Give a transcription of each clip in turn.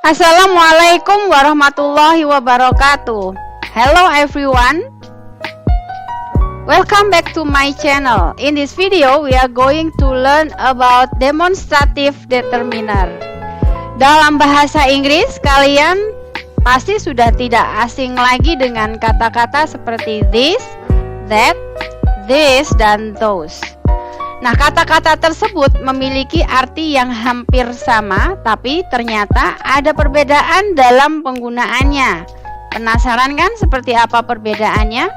Assalamualaikum warahmatullahi wabarakatuh. Hello everyone. Welcome back to my channel. In this video, we are going to learn about demonstrative determiner. Dalam bahasa Inggris, kalian pasti sudah tidak asing lagi dengan kata-kata seperti this, that, this, dan those. Nah, kata-kata tersebut memiliki arti yang hampir sama, tapi ternyata ada perbedaan dalam penggunaannya. Penasaran kan seperti apa perbedaannya?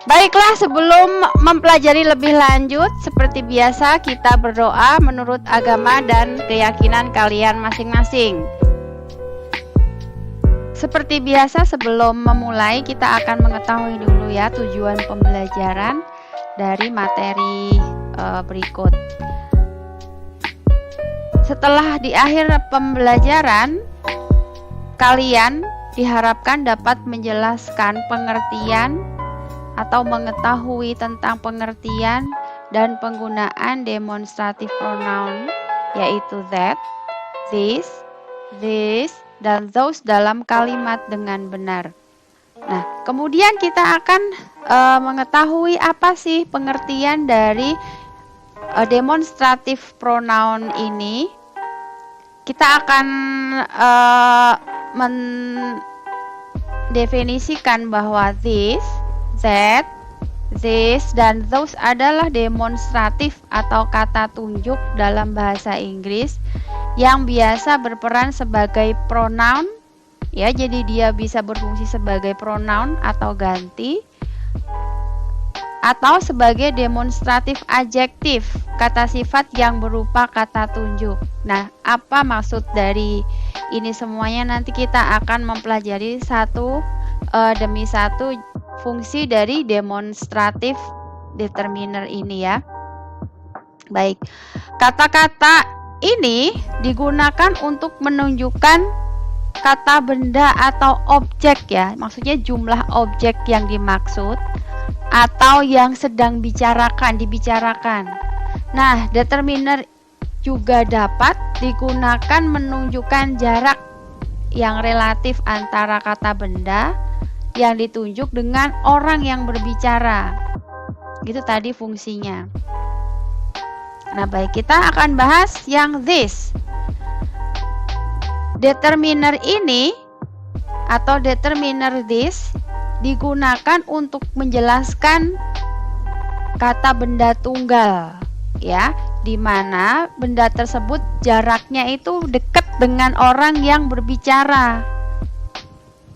Baiklah, sebelum mempelajari lebih lanjut, seperti biasa kita berdoa menurut agama dan keyakinan kalian masing-masing. Seperti biasa, sebelum memulai kita akan mengetahui dulu ya tujuan pembelajaran dari materi berikut. Setelah di akhir pembelajaran, kalian diharapkan dapat menjelaskan pengertian atau mengetahui tentang pengertian dan penggunaan demonstrative pronoun, yaitu that, this, dan those dalam kalimat dengan benar. Nah, kemudian kita akan mengetahui apa sih pengertian dari demonstrative pronoun ini. Kita akan mendefinisikan bahwa this, that, this, dan those adalah demonstratif atau kata tunjuk dalam bahasa Inggris yang biasa berperan sebagai pronoun. Ya, jadi dia bisa berfungsi sebagai pronoun atau ganti, atau sebagai demonstratif adjektif, kata sifat yang berupa kata tunjuk. Nah, apa maksud dari ini semuanya? Nanti kita akan mempelajari satu demi satu fungsi dari demonstratif determiner ini ya. Baik, kata-kata ini digunakan untuk menunjukkan kata benda atau objek ya, maksudnya jumlah objek yang dimaksud atau yang sedang dibicarakan. Nah, determiner juga dapat digunakan menunjukkan jarak yang relatif antara kata benda yang ditunjuk dengan orang yang berbicara. Gitu tadi fungsinya. Nah, baik, kita akan bahas yang this. Determiner ini atau determiner this digunakan untuk menjelaskan kata benda tunggal ya, di mana benda tersebut jaraknya itu dekat dengan orang yang berbicara.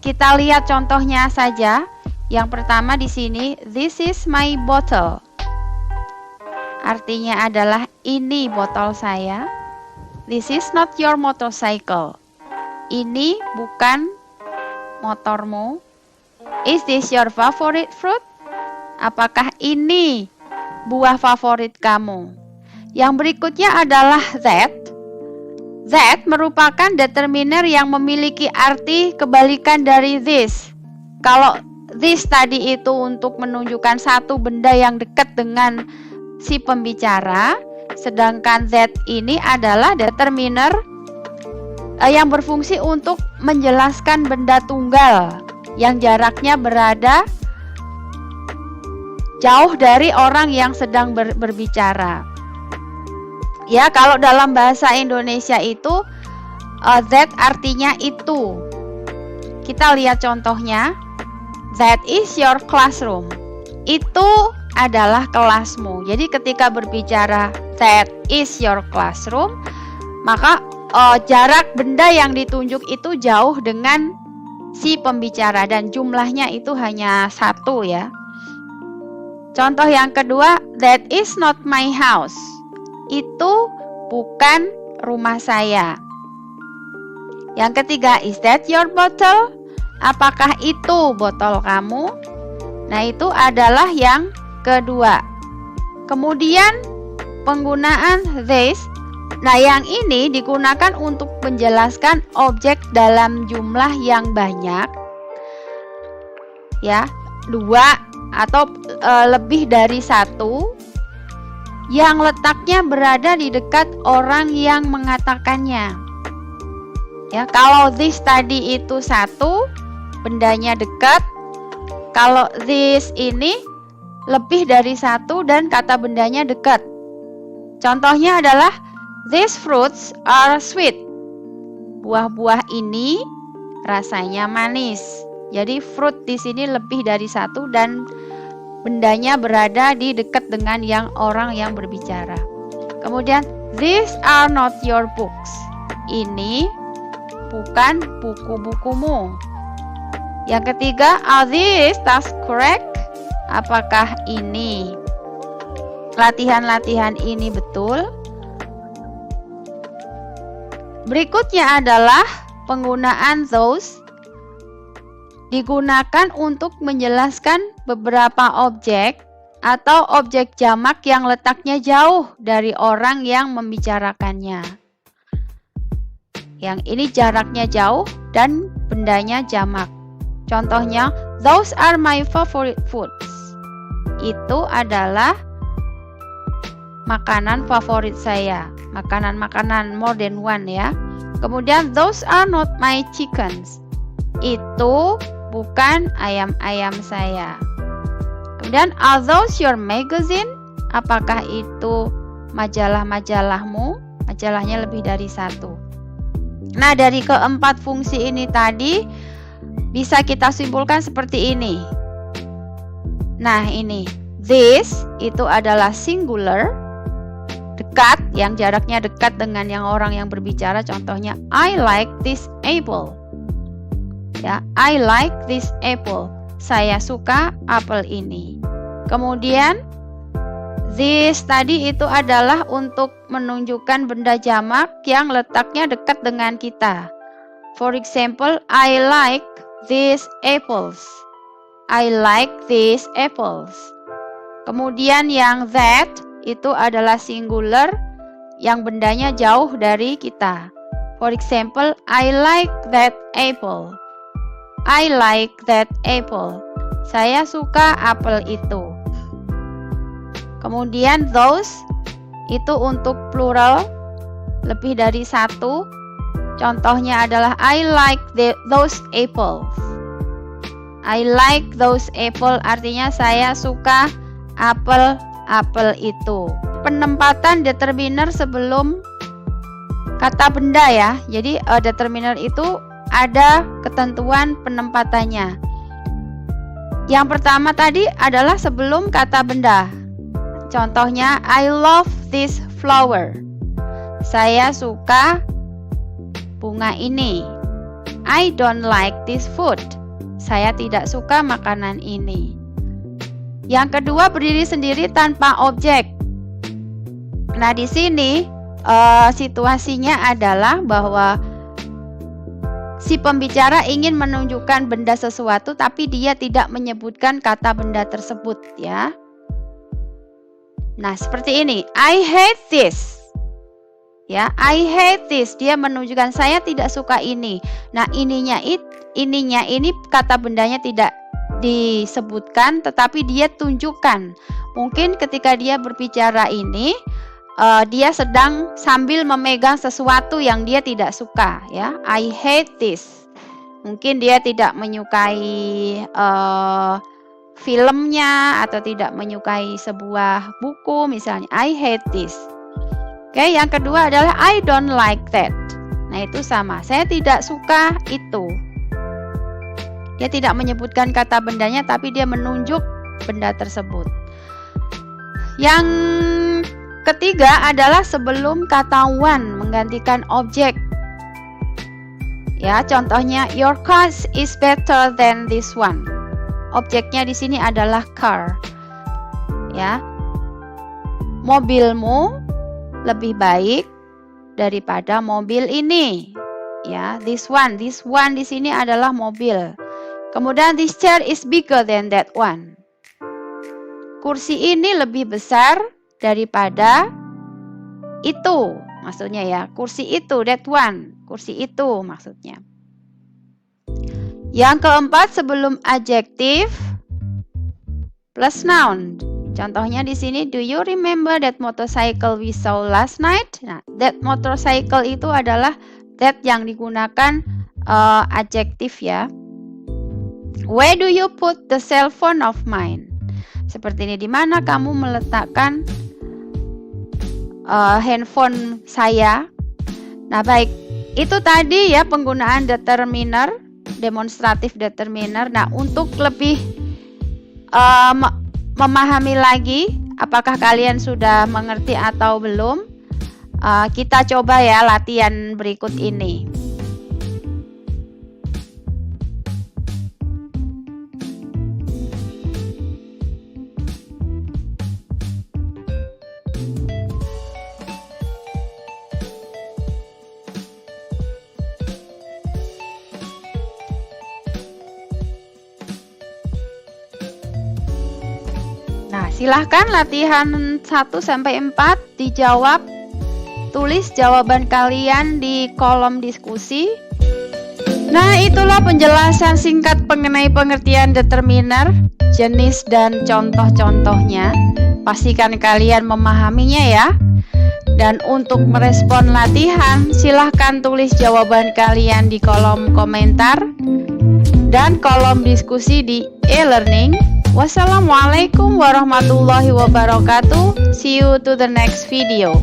Kita lihat contohnya saja. Yang pertama di sini, this is my bottle. Artinya adalah ini botol saya. This is not your motorcycle. Ini bukan motormu. Is this your favorite fruit? Apakah ini buah favorit kamu? Yang berikutnya adalah that. That merupakan determiner yang memiliki arti kebalikan dari this. Kalau this tadi itu untuk menunjukkan satu benda yang dekat dengan si pembicara, sedangkan that ini adalah determiner yang berfungsi untuk menjelaskan benda tunggal yang jaraknya berada jauh dari orang yang sedang berbicara. Ya, kalau dalam bahasa Indonesia itu that artinya itu. Kita lihat contohnya. That is your classroom. Itu adalah kelasmu. Jadi ketika berbicara that is your classroom, maka jarak benda yang ditunjuk itu jauh dengan si pembicara dan jumlahnya itu hanya satu ya. Contoh yang kedua, that is not my house. Itu bukan rumah saya. Yang ketiga, is that your bottle? Apakah itu botol kamu? Nah, itu adalah yang kedua. Kemudian penggunaan this. Nah, yang ini digunakan untuk menjelaskan objek dalam jumlah yang banyak. Ya, 2 atau lebih dari 1 yang letaknya berada di dekat orang yang mengatakannya. Ya, kalau this tadi itu satu, bendanya dekat. Kalau this ini lebih dari satu dan kata bendanya dekat. Contohnya adalah these fruits are sweet. Buah-buah ini rasanya manis. Jadi fruit di sini lebih dari satu dan bendanya berada di dekat dengan orang yang berbicara. Kemudian these are not your books. Ini bukan buku-bukumu. Yang ketiga, are these tasks correct? Apakah ini latihan-latihan ini betul? Berikutnya adalah penggunaan those. Digunakan untuk menjelaskan beberapa objek atau objek jamak yang letaknya jauh dari orang yang membicarakannya. Yang ini jaraknya jauh dan bendanya jamak. Contohnya, those are my favorite foods. Itu adalah makanan favorit saya. Makanan-makanan more than one ya. Kemudian, those are not my chickens. Itu bukan ayam-ayam saya. Kemudian, are those your magazine? Apakah itu majalah-majalahmu? Majalahnya lebih dari satu. Nah, dari keempat fungsi ini tadi bisa kita simpulkan seperti ini. Nah, ini this itu adalah singular, dekat, yang jaraknya dekat dengan orang yang berbicara. Contohnya, I like this apple. Ya, I like this apple. Saya suka apel ini. Kemudian this tadi itu adalah untuk menunjukkan benda jamak yang letaknya dekat dengan kita. For example, I like these apples. I like these apples. Kemudian yang that itu adalah singular yang bendanya jauh dari kita. For example, I like that apple. I like that apple. Saya suka apel itu. Kemudian those itu untuk plural, lebih dari satu. Contohnya adalah I like those apples. I like those apple artinya saya suka apel itu. Penempatan determiner sebelum kata benda ya. Jadi determiner itu ada ketentuan penempatannya. Yang pertama tadi adalah sebelum kata benda. Contohnya, I love this flower. Saya suka bunga ini. I don't like this food. Saya tidak suka makanan ini. Yang kedua, berdiri sendiri tanpa objek. Nah, di sini situasinya adalah bahwa si pembicara ingin menunjukkan benda sesuatu, tapi dia tidak menyebutkan kata benda tersebut, ya. Nah, seperti ini. I hate this. Ya, I hate this. Dia menunjukkan saya tidak suka ini. Nah, ininya ini kata bendanya tidak disebutkan, tetapi dia tunjukkan. Mungkin ketika dia berbicara ini, dia sedang sambil memegang sesuatu yang dia tidak suka, ya. I hate this. Mungkin dia tidak menyukai filmnya atau tidak menyukai sebuah buku, misalnya I hate this. Oke, yang kedua adalah I don't like that. Nah, itu sama. Saya tidak suka itu. Dia tidak menyebutkan kata bendanya, tapi dia menunjuk benda tersebut. Yang ketiga adalah sebelum kata one menggantikan objek. Ya, contohnya your car is better than this one. Objeknya di sini adalah car. Ya. Mobilmu lebih baik daripada mobil ini. Ya, this one di sini adalah mobil. Kemudian this chair is bigger than that one. Kursi ini lebih besar daripada itu, maksudnya ya. Kursi itu, that one. Kursi itu maksudnya. Yang keempat, sebelum adjektif plus noun. Contohnya di sini, do you remember that motorcycle we saw last night? Nah, that motorcycle itu adalah That yang digunakan adjektif ya. Where do you put the cell phone of mine? Seperti ini, di mana kamu meletakkan handphone saya? Nah, baik. Itu tadi ya penggunaan determiner, demonstratif determiner. Nah, untuk lebih memahami lagi, apakah kalian sudah mengerti atau belum? Kita coba ya latihan berikut ini. Nah, silahkan latihan 1-4 dijawab. Tulis jawaban kalian di kolom diskusi. Nah, itulah penjelasan singkat mengenai pengertian determiner, jenis dan contoh-contohnya. Pastikan kalian memahaminya ya. Dan untuk merespon latihan, silahkan tulis jawaban kalian di kolom komentar dan kolom diskusi di e-learning. Wassalamualaikum warahmatullahi wabarakatuh. See you to the next video.